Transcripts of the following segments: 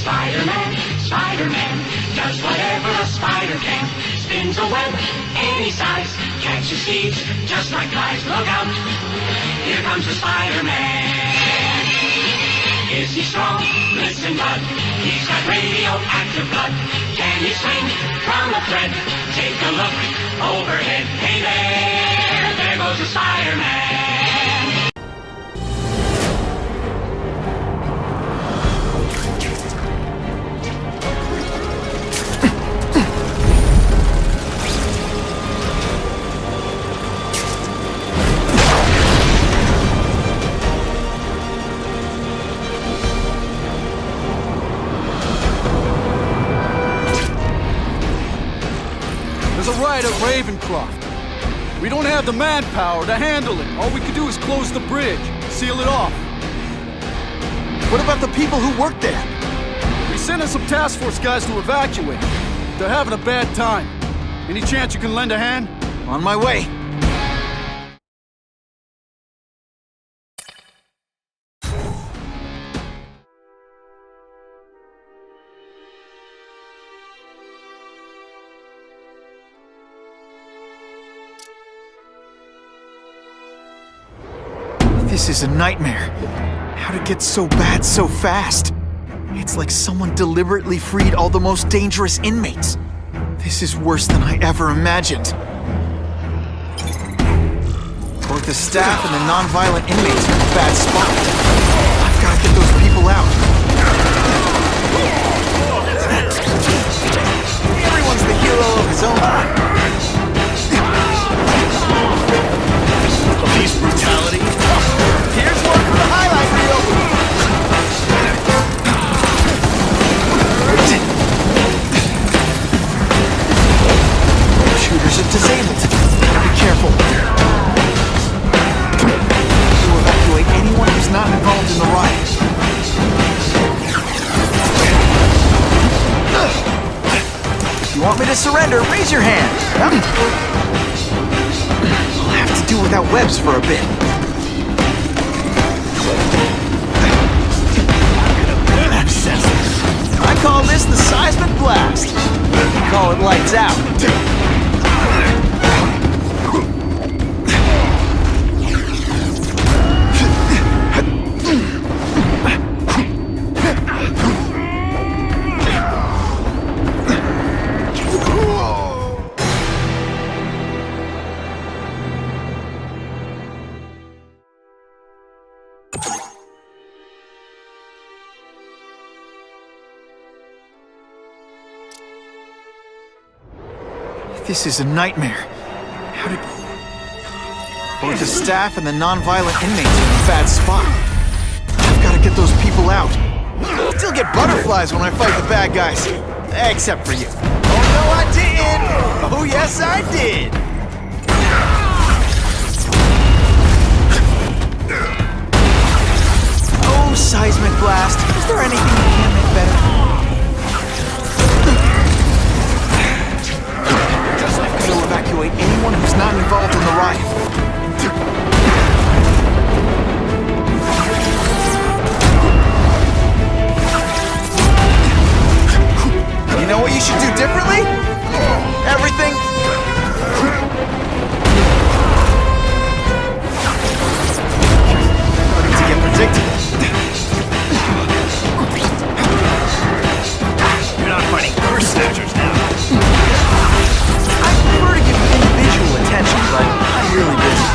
Spider-Man, Spider-Man, does whatever a spider can. Spins a web any size, catches thieves just like flies. Look out, here comes the Spider-Man. Is he strong? Listen, bud, he's got radioactive blood. Can he swing from a thread? Take a look overhead. Hey there goes the Spider-Man. There's a riot at Ravencroft. We don't have the manpower to handle it. All we can do is close the bridge, seal it off. What about the people who work there? We sent in some task force guys to evacuate. They're having a bad time. Any chance you can lend a hand? On my way. This is a nightmare. How to get so bad so fast? It's like someone deliberately freed all the most dangerous inmates. This is worse than I ever imagined. Both the staff and the non-violent inmates are in a bad spot. I've got to get those people out. Everyone's the hero of his own. Police brutality. Here's one for the highlight reel. Shooters are disabled. Be careful. To evacuate anyone who's not involved in the riot. If you want me to surrender, raise your hand. I'll have to do without webs for a bit. I call this the seismic blast. You call it lights out. This is a nightmare. How did... Both the staff and the non-violent inmates are in a bad spot. I've got to get those people out. Still get butterflies when I fight the bad guys. Except for you. Oh no, I didn't! Oh yes, I did! Oh, seismic blast. Is there anything you can't make better? To evacuate anyone who's not involved in the riot. You know what you should do differently? Everything. Starting to get predictable. You're not fighting purse snatchers now. I prefer to give you individual attention, but I'm really busy.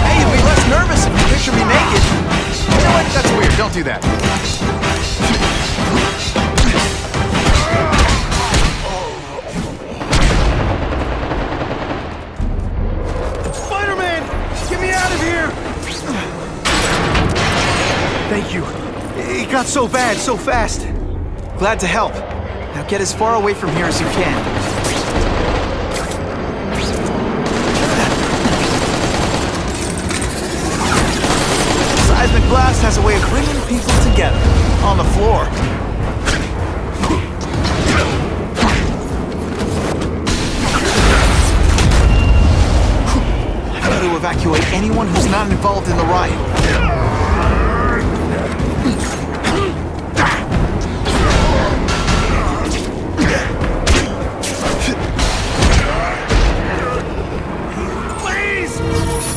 Hey, you'd be less nervous if you picture me naked. You know what? That's weird. Don't do that. Thank you. It got so bad, so fast. Glad to help. Now get as far away from here as you can. Seismic blast has a way of bringing people together. On the floor. evacuate anyone who's not involved in the riot. Please!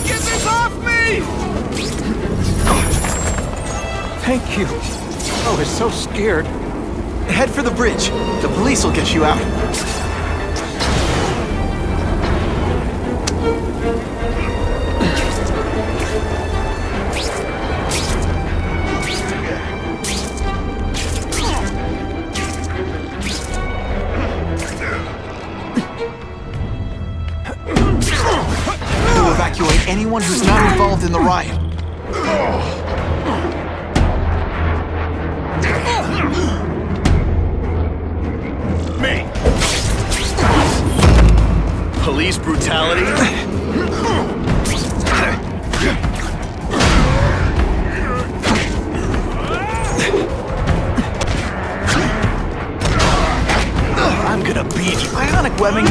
Get this off me! Thank you. I was so scared. Head for the bridge. The police will get you out. To evacuate anyone who's not involved in the riot. Me! Police brutality? I'm gonna beat you. Ionic webbing.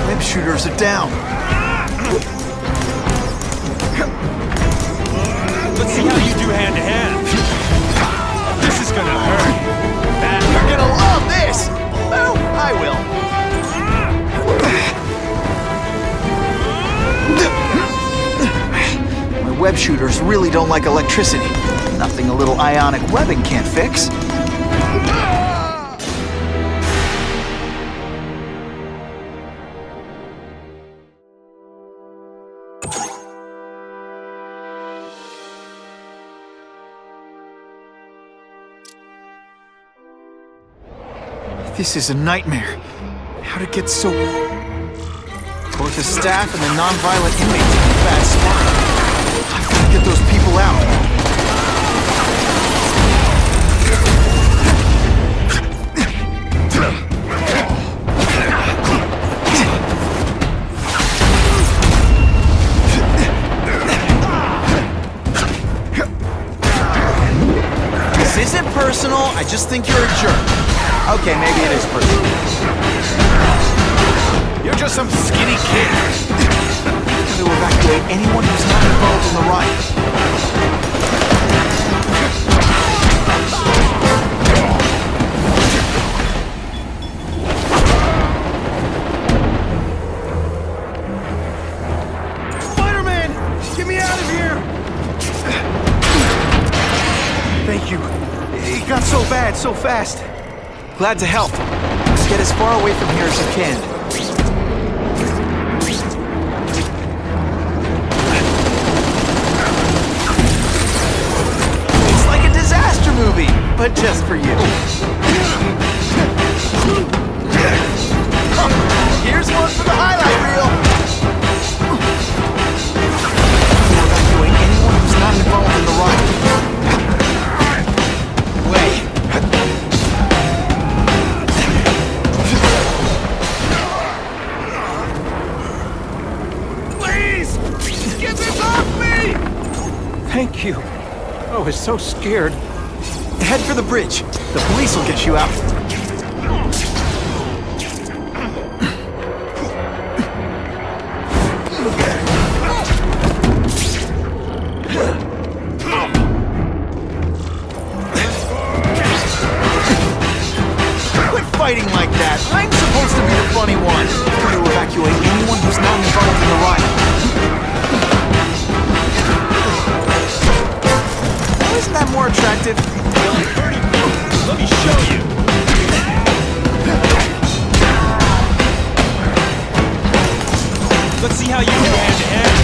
Web shooters are down. Let's see how you do hand to hand. This is gonna hurt. You're gonna love this! Oh, I will. My web shooters really don't like electricity. Nothing a little ionic webbing can't fix. This is a nightmare. How'd it get so... Both the staff and the non-violent inmates in a bad spot. I've got to get those people out. This isn't personal, I just think you're a jerk. Okay, maybe it is personal. You're just some skinny kid. To evacuate anyone who's not involved in the riot. Spider-Man! Get me out of here! Thank you. It got so bad, so fast. Glad to help. Let's get as far away from here as you can. It's like a disaster movie, but just for you. Here's one for the highlight reel. Evacuate anyone who's not involved in the riot. Wait. Get this off me! Thank you. I was so scared. Head for the bridge. The police will get you out. Quit fighting like that. I'm supposed to be the funny one. To evacuate anyone who's not involved in the riot. Isn't that more attractive? Let me show you. Let's see how you do hand to hand.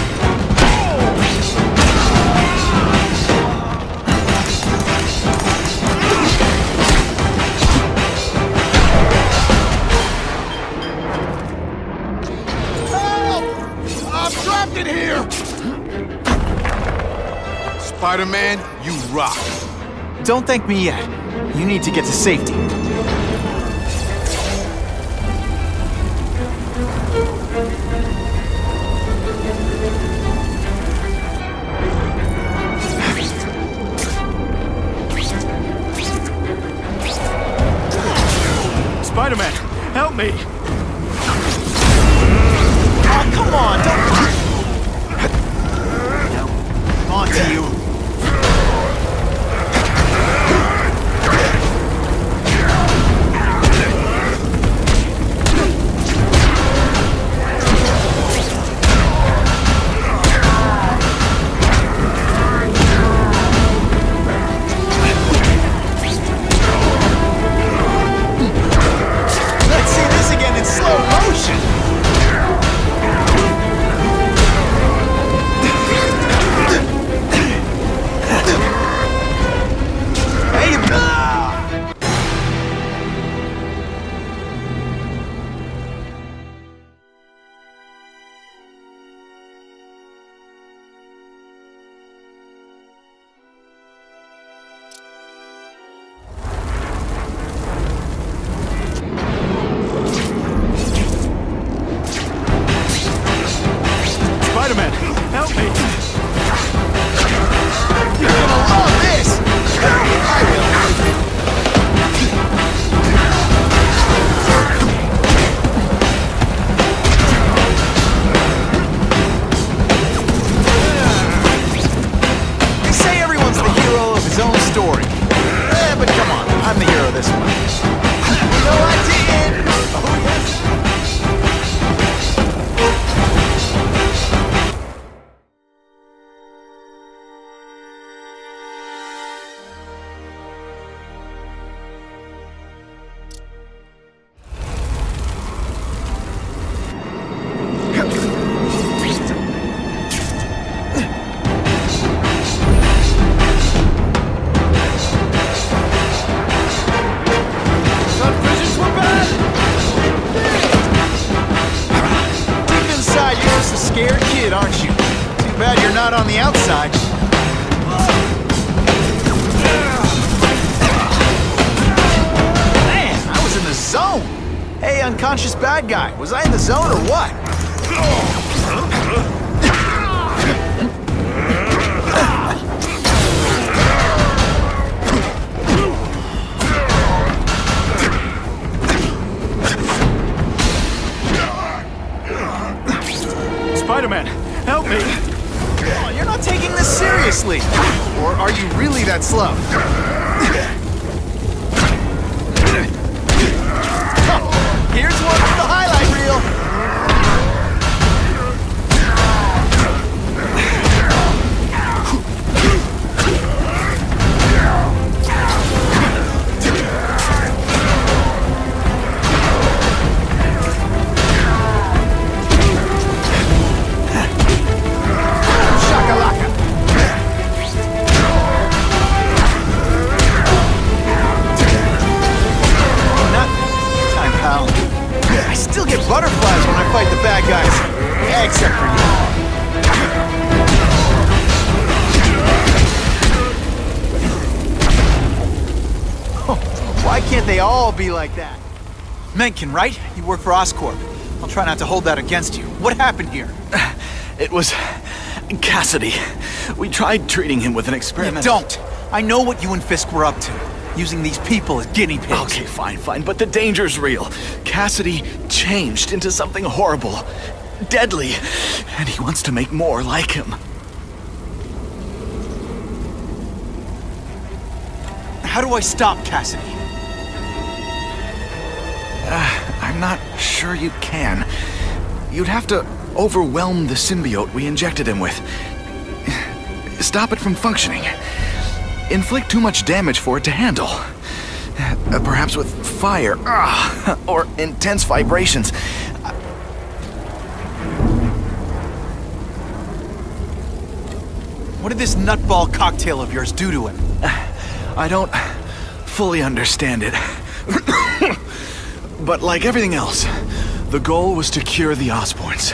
Help! I'm trapped in here! Spider-Man, you rock. Don't thank me yet. You need to get to safety. Spider-Man, help me! I'll Come on, don't... Now, on to you. Let's see this again in slow motion. Spider-Man, help me! You're gonna love this! I will. They say everyone's the hero of his own story. But come on, I'm the hero of this one. No, I did! Oh, yes! Deep inside, you're just a scared kid, aren't you? Too bad you're not on the outside. Man, I was in the zone. Hey, unconscious bad guy, was I in the zone or what? Spider-Man, help me! Come on, you're not taking this seriously. Or are you really that slow? Here's one for the highlight reel. Shakalaka. Not time, pal. I still get butterflies when I fight the bad guys. Except for you. Why can't they all be like that? Mencken, right? You work for Oscorp. I'll try not to hold that against you. What happened here? It was Cassidy. We tried treating him with an experiment. You don't. I know what you and Fisk were up to. Using these people as guinea pigs. Okay, fine, but the danger's real. Cassidy changed into something horrible, deadly, and he wants to make more like him. How do I stop Cassidy? I'm not sure you can. You'd have to overwhelm the symbiote we injected him with. Stop it from functioning. Inflict too much damage for it to handle. Perhaps with fire, or intense vibrations. What did this nutball cocktail of yours do to him? I don't fully understand it. But like everything else, the goal was to cure the Osborns.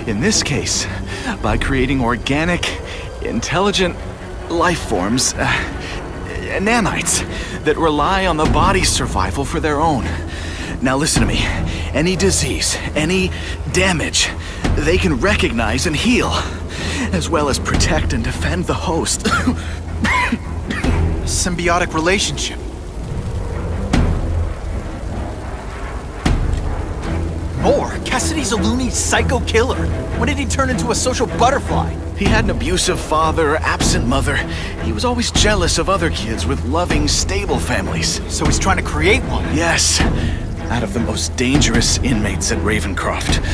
In this case, by creating organic, intelligent life forms, nanites, that rely on the body's survival for their own. Now listen to me. Any disease, any damage, they can recognize and heal, as well as protect and defend the host. Symbiotic relationship. More? Cassidy's a loony psycho killer. When did he turn into a social butterfly? He had an abusive father, absent mother. He was always jealous of other kids with loving, stable families. So he's trying to create one. Yes, out of the most dangerous inmates at Ravencroft.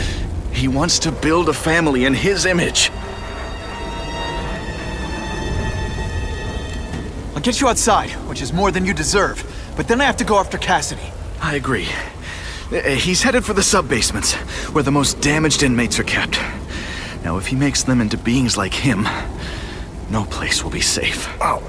He wants to build a family in his image. I'll get you outside, which is more than you deserve. But then I have to go after Cassidy. I agree. He's headed for the sub-basements, where the most damaged inmates are kept. Now, if he makes them into beings like him, no place will be safe. Oh.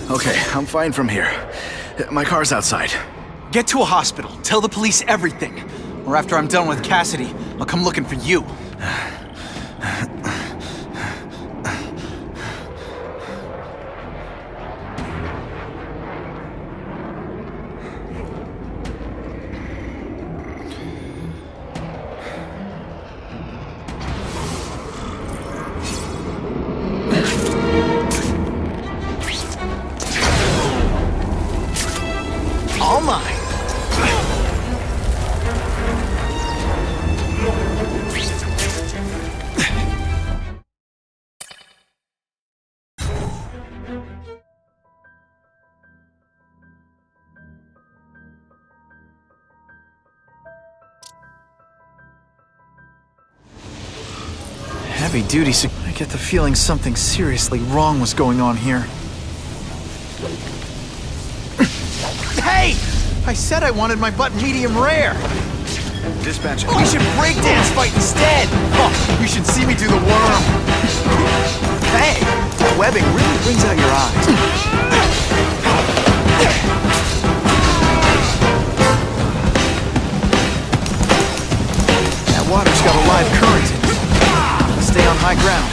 Okay, I'm fine from here. My car's outside. Get to a hospital. Tell the police everything. Or after I'm done with Cassidy, I'll come looking for you. All mine. Heavy duty. I get the feeling something seriously wrong was going on here. Hey! I said I wanted my butt medium rare. Dispatch. We should breakdance fight instead. Oh, you should see me do the worm. Hey, that webbing really brings out your eyes. That water's got a live current in it. Stay on high ground.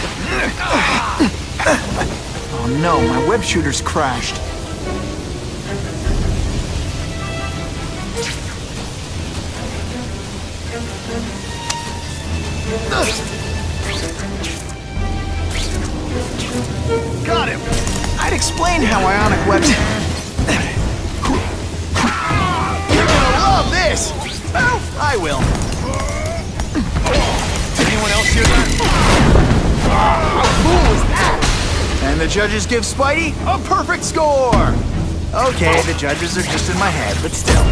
Oh no, my web shooter's crashed. Got him! I'd explain how ionic webs... You're gonna love this! Well, I will. Anyone else hear that? How cool is that? And the judges give Spidey a perfect score! Okay, the judges are just in my head, but still.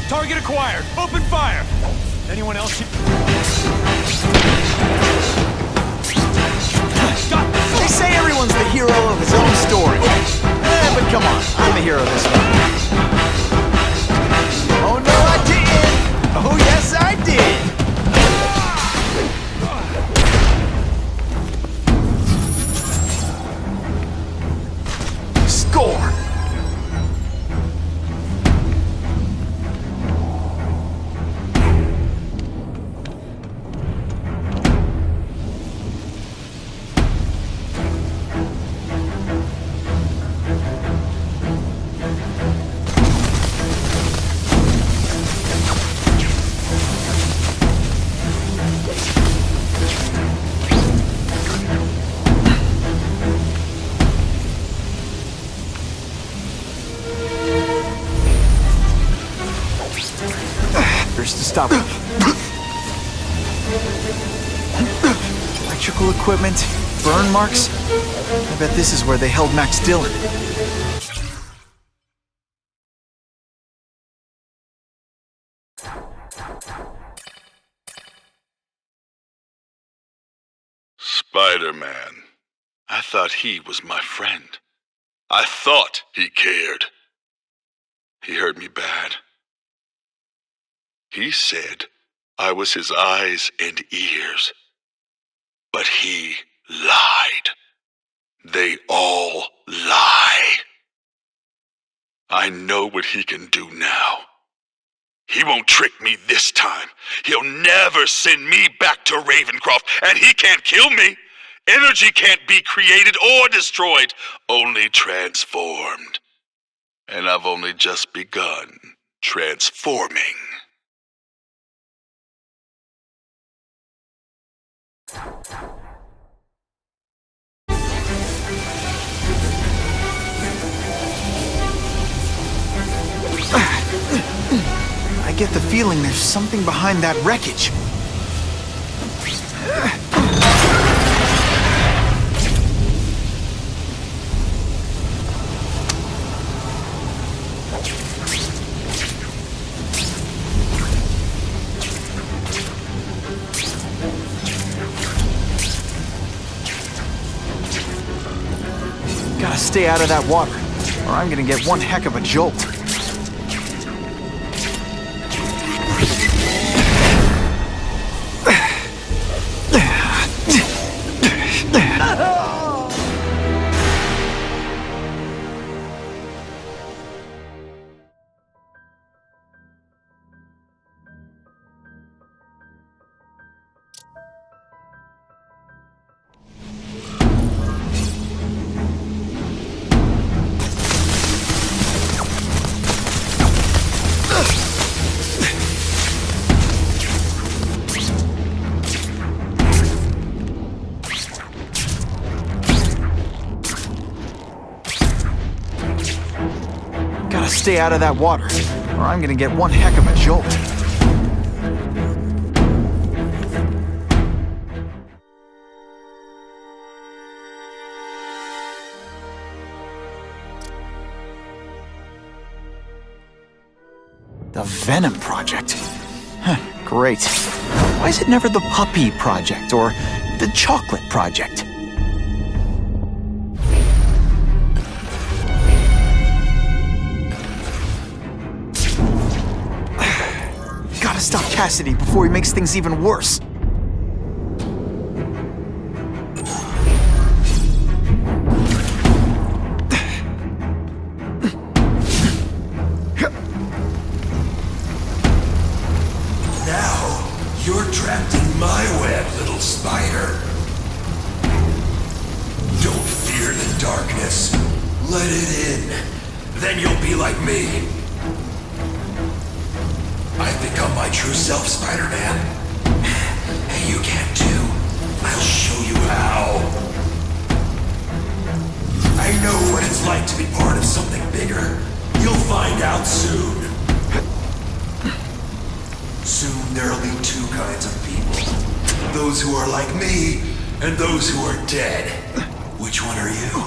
Target acquired. Open fire. Anyone else? Stop. They say everyone's the hero of his own story. But come on, I'm the hero this one. Oh no, I didn't! Oh yes, I did! Score! To stop it. Electrical equipment, burn marks. I bet this is where they held Max Dillon. Spider-Man. I thought he was my friend. I thought he cared. He hurt me bad. He said I was his eyes and ears. But he lied. They all lie. I know what he can do now. He won't trick me this time. He'll never send me back to Ravencroft, and he can't kill me. Energy can't be created or destroyed, only transformed. And I've only just begun transforming. I get the feeling there's something behind that wreckage. Gotta stay out of that water, or I'm gonna get one heck of a jolt. Stay out of that water, or I'm gonna get one heck of a jolt. The Venom Project? Huh, great. Why is it never the Puppy Project, or the Chocolate Project? Gotta stop Cassidy before he makes things even worse. Now, you're trapped in my web, little spider. Don't fear the darkness. Let it in. Then you'll be like me. I've become my true self, Spider-Man. And you can too. I'll show you how. I know what it's like to be part of something bigger. You'll find out soon. Soon there'll be two kinds of people. Those who are like me, and those who are dead. Which one are you?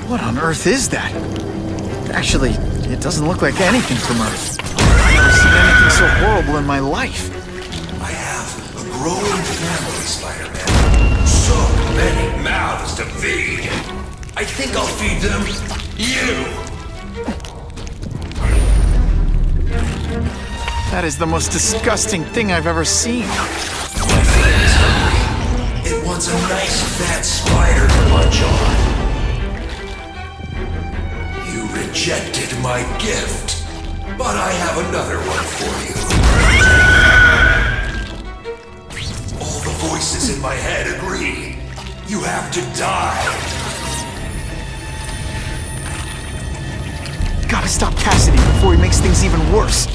What on earth is that? Actually, it doesn't look like anything from Earth. I've never seen anything so horrible in my life. I have a growing family, Spider-Man. So many mouths to feed. I think I'll feed them you. That is the most disgusting thing I've ever seen. My friend is hungry. It wants a nice fat spider to munch on. Rejected my gift, but I have another one for you. All the voices in my head agree. You have to die. Gotta stop Cassidy before he makes things even worse.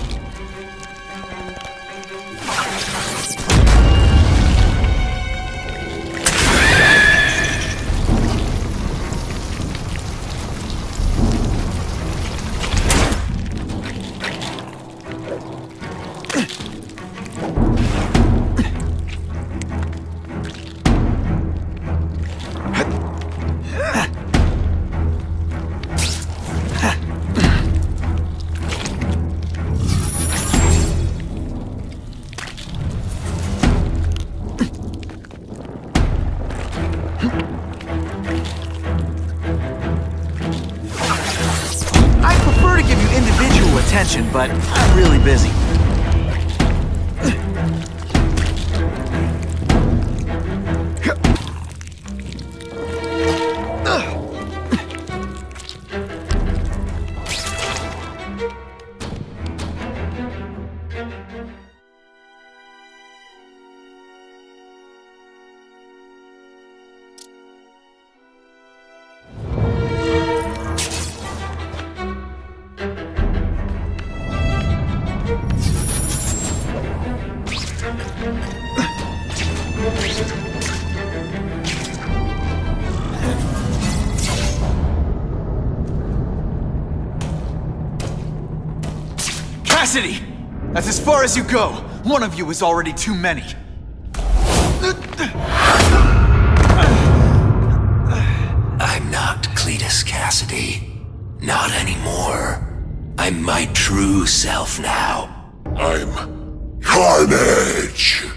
individual attention, but I'm really busy. Cassidy! That's as far as you go. One of you is already too many. I'm not Cletus Cassidy. Not anymore. I'm my true self now. I'm Carnage!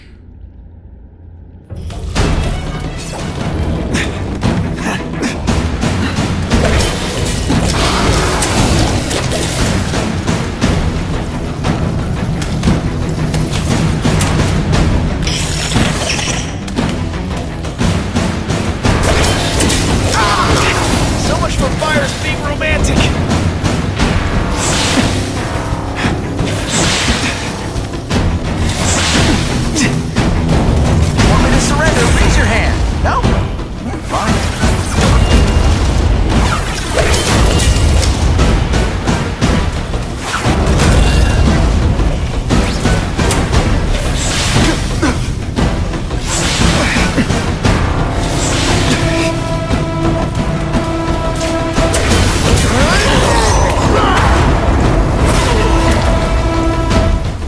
So much for fires being romantic! Want me to surrender? Raise your hand. No? Fine.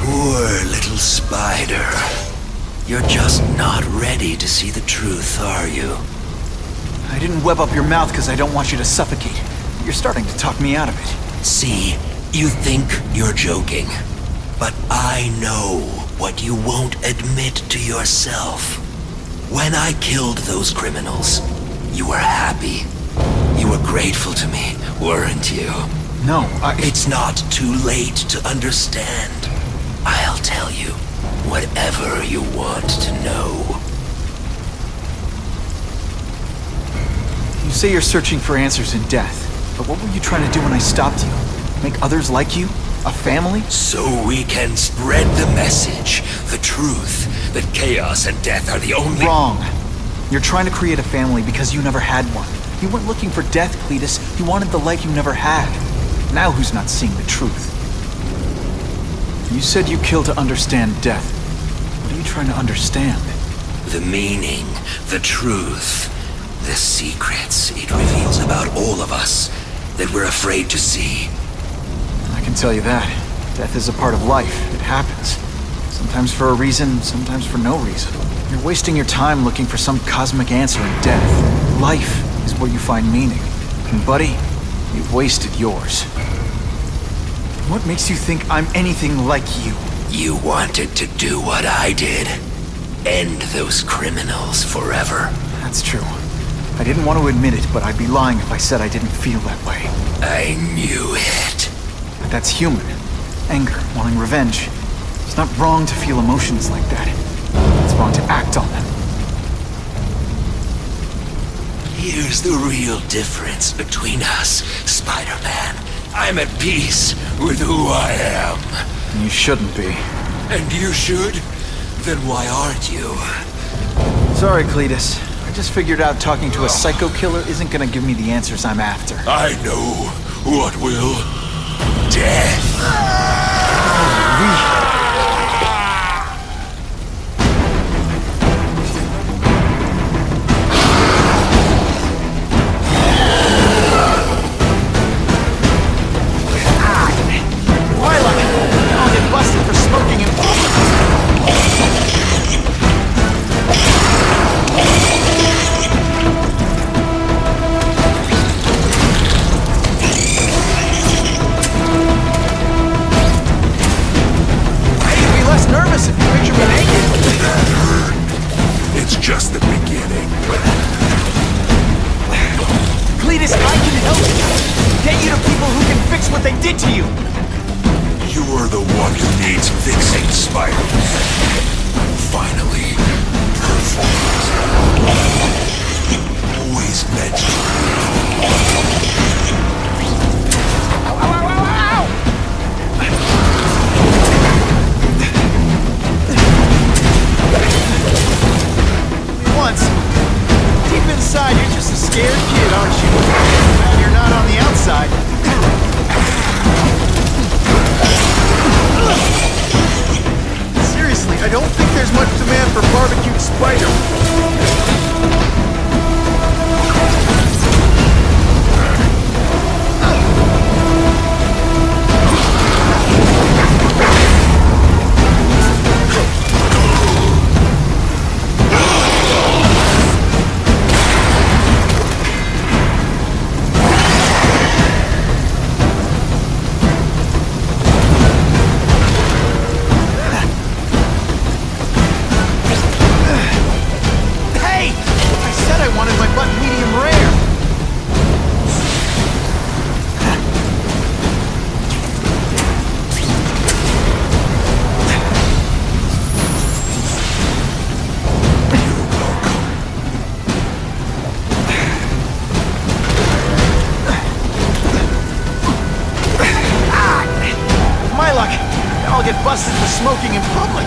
Poor little spider. You're just not ready to see the truth, are you? I didn't web up your mouth because I don't want you to suffocate. You're starting to talk me out of it. See, you think you're joking. But I know what you won't admit to yourself. When I killed those criminals, you were happy. You were grateful to me, weren't you? No, It's not too late to understand. I'll tell you whatever you want to know. You say you're searching for answers in death, but what were you trying to do when I stopped you? Make others like you? A family? So we can spread the message, the truth, that chaos and death are the only— Wrong. You're trying to create a family because you never had one. You weren't looking for death, Cletus. You wanted the life you never had. Now who's not seeing the truth? You said you kill to understand death. What are you trying to understand? The meaning, the truth, the secrets it reveals about all of us that we're afraid to see. I can tell you that. Death is a part of life. It happens. Sometimes for a reason, sometimes for no reason. You're wasting your time looking for some cosmic answer in death. Life is where you find meaning. And buddy, you've wasted yours. What makes you think I'm anything like you? You wanted to do what I did. End those criminals forever. That's true. I didn't want to admit it, but I'd be lying if I said I didn't feel that way. I knew it. But that's human. Anger, wanting revenge. It's not wrong to feel emotions like that. It's wrong to act on them. Here's the real difference between us, Spider-Man. I'm at peace with who I am. You shouldn't be. And you should? Then why aren't you? Sorry, Cletus. I just figured out talking to a psycho killer isn't gonna give me the answers I'm after. I know what will. Death. I'll get busted for smoking and... what they did to you! You're the one who needs fixing, Spider-Man. Finally, perfect. Always meant to be. Ow, ow, ow, ow, ow! Once, deep inside, you're just a scared kid, aren't you? And you're not on the outside. Seriously, I don't think there's much demand for barbecued spider. Busted for smoking in public.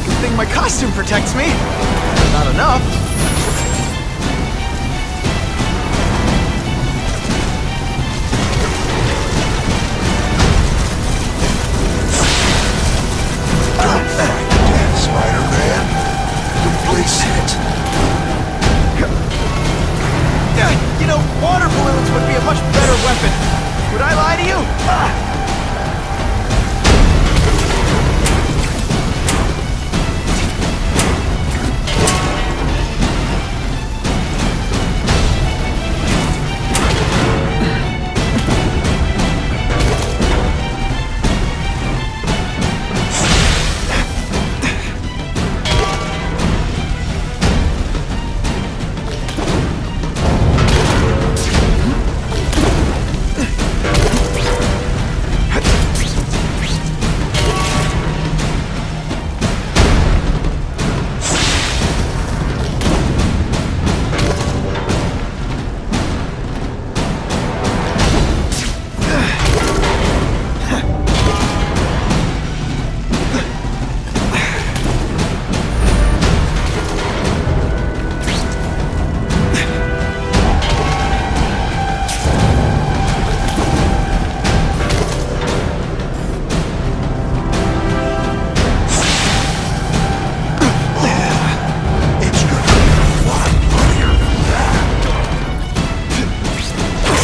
Good thing my costume protects me. Not enough. You know, water balloons would be a much better weapon. Would I lie to you?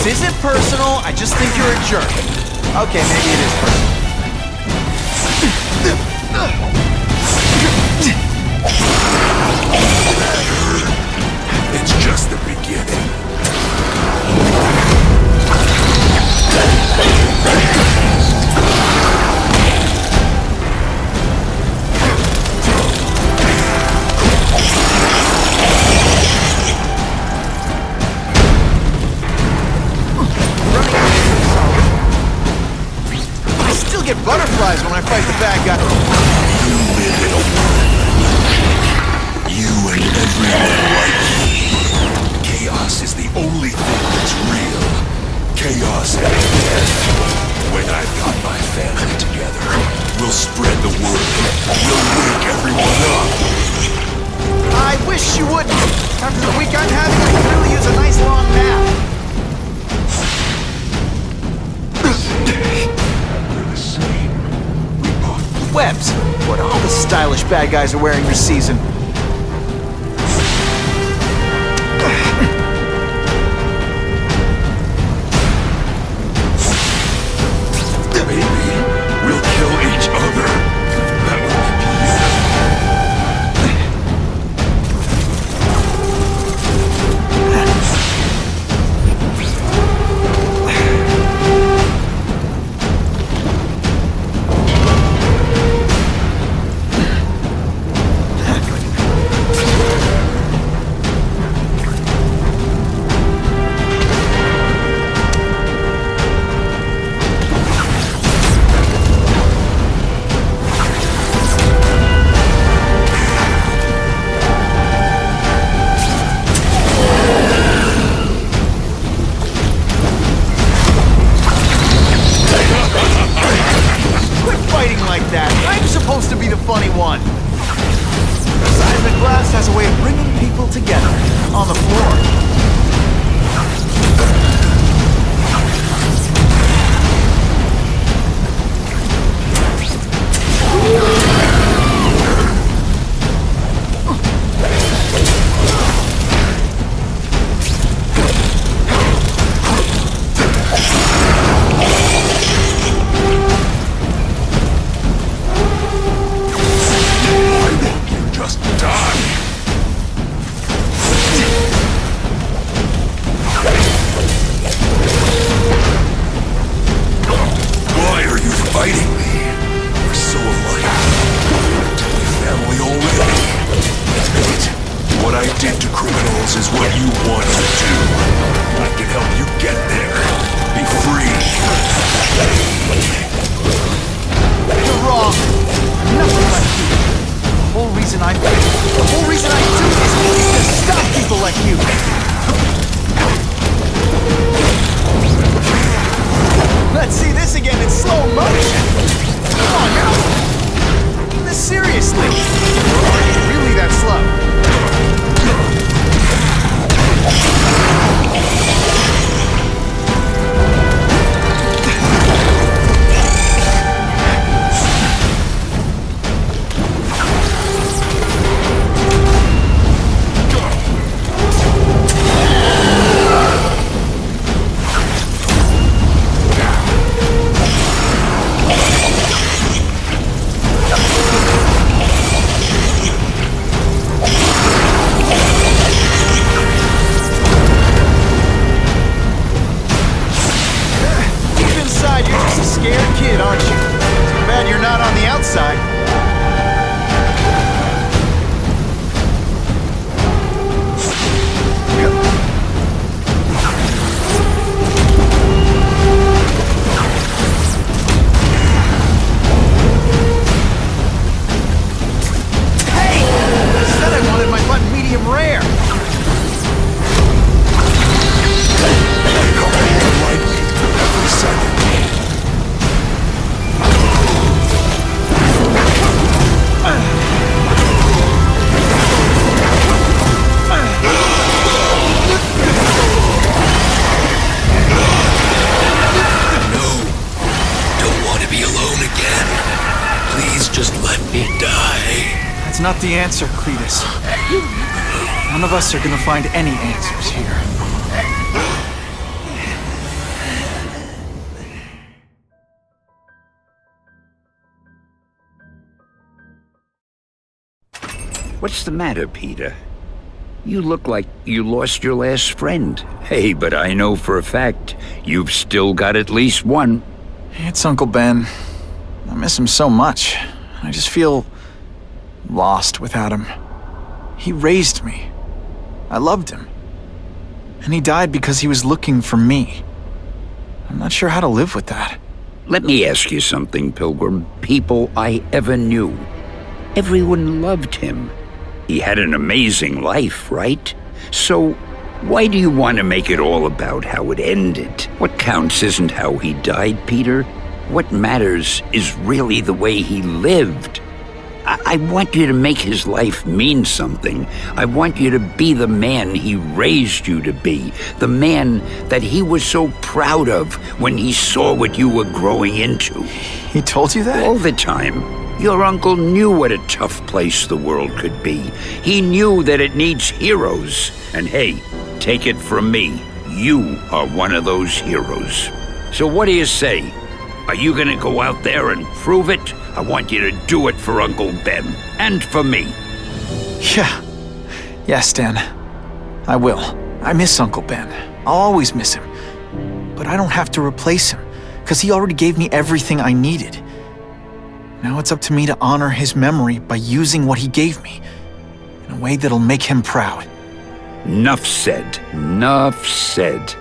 This isn't personal, I just think you're a jerk. Okay, maybe it is personal. It's just the beginning. Get butterflies when I fight the bad guy. You live in a world. You and everyone like you. Chaos is the only thing that's real. Chaos and death. When I've got my family together, we'll spread the word. We'll wake everyone up. I wish you wouldn't. After the week I'm having, I could really use a nice long nap. Webs, what all the stylish bad guys are wearing this season. Maybe we'll kill each other. That would be this is what you want to do, I can help you get there. Be free. You're wrong. I'm nothing like you. The whole reason I do this is to stop people like you. Let's see this again in slow motion. Come on now. Take this seriously. Or are you really that slow? Not the answer, Cletus. None of us are gonna find any answers here. What's the matter, Peter? You look like you lost your last friend. Hey, but I know for a fact you've still got at least one. It's Uncle Ben. I miss him so much. I just feel lost without him. He raised me. I loved him. And he died because he was looking for me. I'm not sure how to live with that. Let me ask you something, Pilgrim. People I ever knew, everyone loved him. He had an amazing life, right? So why do you want to make it all about how it ended? What counts isn't how he died, Peter. What matters is really the way he lived. I want you to make his life mean something. I want you to be the man he raised you to be. The man that he was so proud of when he saw what you were growing into. He told you that? All the time. Your uncle knew what a tough place the world could be. He knew that it needs heroes. And hey, take it from me, you are one of those heroes. So what do you say? Are you gonna go out there and prove it? I want you to do it for Uncle Ben, and for me. Yeah. Yes, Dan. I will. I miss Uncle Ben. I'll always miss him. But I don't have to replace him, because he already gave me everything I needed. Now it's up to me to honor his memory by using what he gave me, in a way that'll make him proud. Nuff said. Nuff said.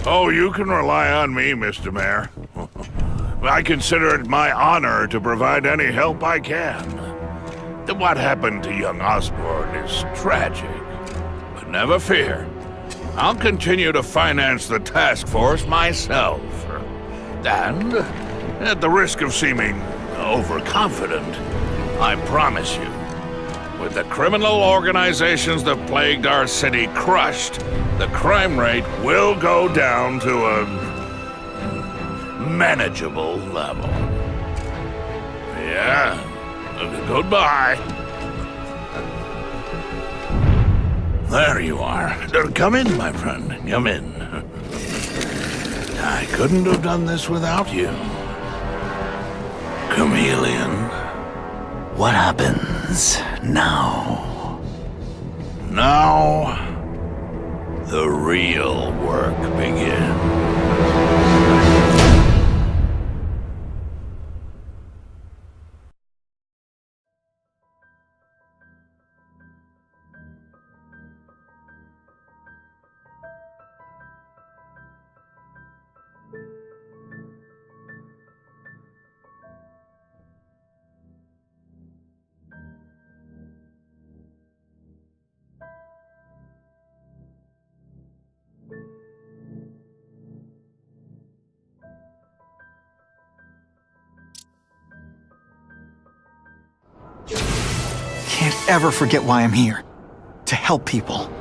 Oh, you can rely on me, Mr. Mayor. I consider it my honor to provide any help I can. What happened to young Osborn is tragic, but never fear. I'll continue to finance the task force myself. And, at the risk of seeming overconfident, I promise you, with the criminal organizations that plagued our city crushed, the crime rate will go down to a manageable level. Yeah, goodbye. There you are. Come in, my friend. Come in. I couldn't have done this without you. Chameleon. What happens now? Now, the real work begins. Can't ever forget why I'm here. To help people.